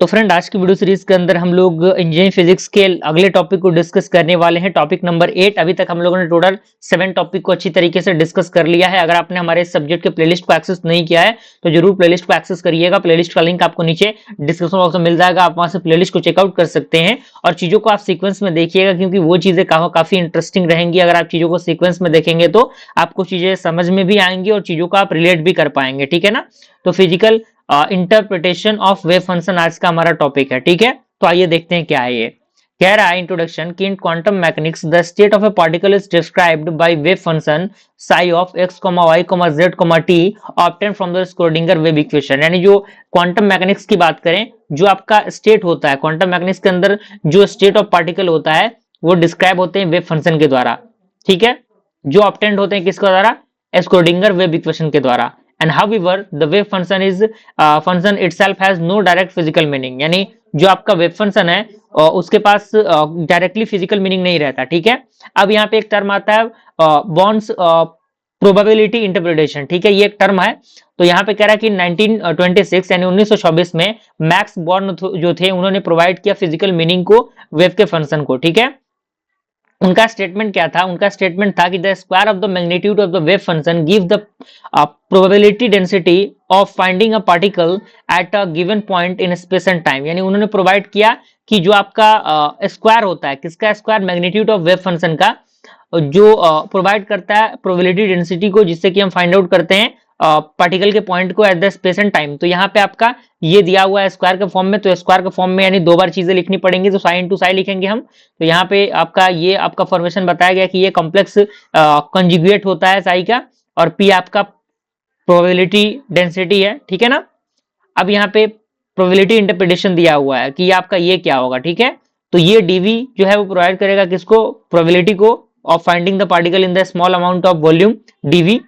तो फ्रेंड, आज की वीडियो सीरीज के अंदर हम लोग इंजीनियरिंग फिजिक्स के अगले टॉपिक को डिस्कस करने वाले हैं। Topic number 8। अभी तक हम लोगों ने टोटल 7 टॉपिक को अच्छी तरीके से डिस्कस कर लिया है। अगर आपने हमारे सब्जेक्ट के प्लेलिस्ट को एक्सेस नहीं किया है तो जरूर प्लेलिस्ट को एक्सेस करिएगा। प्लेलिस्ट का लिंक आपको नीचे डिस्क्रिप्शन बॉक्स में मिल जाएगा, आप वहां से प्लेलिस्ट को चेकआउट कर सकते हैं और चीजों को आप सीक्वेंस में देखिएगा, क्योंकि वो चीजें काफी इंटरेस्टिंग रहेंगी। अगर आप चीजों को सीक्वेंस में देखेंगे तो आपको चीजें समझ में भी आएंगी और चीजों को आप रिलेट भी कर पाएंगे। ठीक है ना। तो physical interpretation of wave function आज का हमारा टॉपिक है। ठीक है, तो आइए देखते हैं क्या है ये। कह रहा है इंट्रोडक्शन कि इन quantum mechanics the state of A particle is described by wave function sigh of x, y, z, t obtain from the Schrödinger wave equation. यानी जो क्वांटम मैकेनिक्स की बात करें, जो आपका स्टेट होता है क्वांटम मैकेनिक्स के अंदर, जो स्टेट ऑफ पार्टिकल होता है वो डिस्क्राइब होते हैं वेव फंक्शन के द्वारा। ठीक है, जो ऑब्टेन होते हैं किसके द्वारा? स्क्रोडिंगर वेव इक्वेशन के द्वारा। And however the wave function is function itself has no direct physical meaning। यानी जो आपका वेव फंक्शन है उसके पास डायरेक्टली फिजिकल मीनिंग नहीं रहता। ठीक है, अब यहाँ पे एक टर्म आता है बॉर्न्स प्रोबेबिलिटी इंटरप्रिटेशन। ठीक है, ये एक टर्म है। तो यहाँ पे कह रहा है कि 1926 यानी 1924 में मैक्स बॉर्न जो थे उन्होंने प्रोवाइड किया फिजिकल मीनिंग को वेव के फंक्शन को। ठीक है, उनका स्टेटमेंट क्या था? उनका स्टेटमेंट था कि the square of the magnitude of the wave function give the probability density of finding a particle at a given point in space and time. यानी उन्होंने प्रोवाइड किया कि जो आपका स्क्वायर होता है, किसका square? Magnitude of wave function का, जो प्रोवाइड करता है प्रोबेबिलिटी डेंसिटी को, जिससे कि हम फाइंड आउट करते हैं पार्टिकल के पॉइंट को at the space and time. तो यहाँ पे आपका ये दिया हुआ है स्क्वायर के फॉर्म में, तो स्क्वायर के फॉर्म में यानी दो बार चीजें लिखनी पड़ेंगी, तो साई इंटू साई लिखेंगे हम। तो यहाँ पे आपका ये आपका फॉर्मेशन बताया गया कि ये कॉम्प्लेक्स कंजुगेट होता है साई का, और पी आपका प्रोबेबिलिटी डेंसिटी है। ठीक है ना। अब यहाँ पे प्रोबेबिलिटी इंटरप्रिटेशन दिया हुआ है कि आपका ये क्या होगा। ठीक है, तो ये डीवी जो है वो प्रोवाइड करेगा किसको? प्रोबेबिलिटी को of finding the particle in the small amount of volume, dV.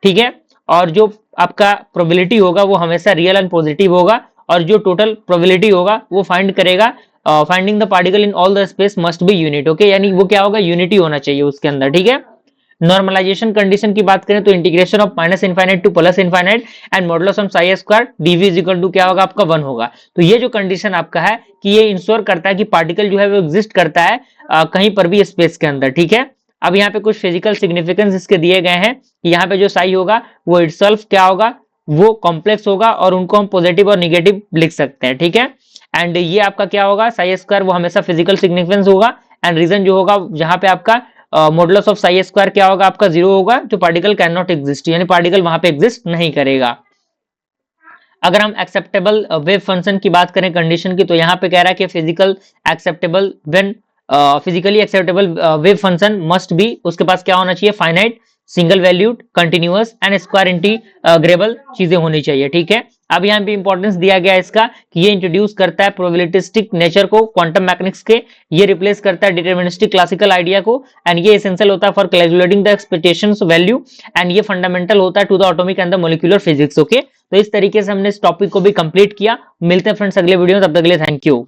ठीक है, और जो आपका प्रोबेबिलिटी होगा वो हमेशा रियल एंड पॉजिटिव होगा, और जो टोटल प्रोबेबिलिटी होगा वो फाइंड करेगा finding the particle in all the space must be unit. Okay, यानी वो क्या होगा? यूनिटी होना चाहिए उसके अंदर। ठीक है, नॉर्मलाइजेशन कंडीशन की बात करें तो integration of minus infinite to plus infinite and modulus of psi square dV is equal to क्या होगा? आपका 1 होगा। तो ये जो कंडीशन आपका है कि ये इंश्योर करता है कि पार्टिकल जो है वो एग्जिस्ट करता है कहीं पर भी स्पेस के अंदर। ठीक है, अब यहाँ पे कुछ फिजिकल सिग्निफिकेंस इसके दिए गए हैं कि यहाँ पे जो साई होगा वो इटसेल्फ क्या होगा? वो कॉम्प्लेक्स होगा, और उनको हम पॉजिटिव और निगेटिव लिख सकते हैं। ठीक है, एंड ये आपका क्या होगा? साई स्क्वायर वो हमेशा फिजिकल सिग्निफिकेंस होगा, एंड रीजन जो होगा जहां पे आपका मॉडुलस ऑफ साई स्क्वायर क्या होगा? आपका 0 होगा, जो पार्टिकल कैन नॉट एग्जिस्ट, यानी पार्टिकल वहां पे एग्जिस्ट नहीं करेगा। अगर हम एक्सेप्टेबल वेव फंक्शन की बात करें कंडीशन की, तो यहाँ पे कह रहा है कि physically acceptable wave function must be, उसके पास क्या होना चाहिए? Finite, single valued, continuous and square integrable चीजें होनी चाहिए। ठीक है, अब यहाँ पे इंपॉर्टेंस दिया गया है इसका कि ये इंट्रोड्यूस करता है प्रोबेबिलिस्टिक नेचर को क्वांटम मैकेनिक्स के, ये रिप्लेस करता है डिटरमिनिस्टिक क्लासिकल आइडिया को, एंड ये एसेंशियल होता है for calculating the expectations value, and ये फंडामेंटल होता है to the atomic and the molecular physics. Okay, तो इस तरीके से हमने इस टॉपिक को भी कंप्लीट किया। मिलते हैं फ्रेंड्स अगले वीडियो में, तब तक के लिए थैंक यू।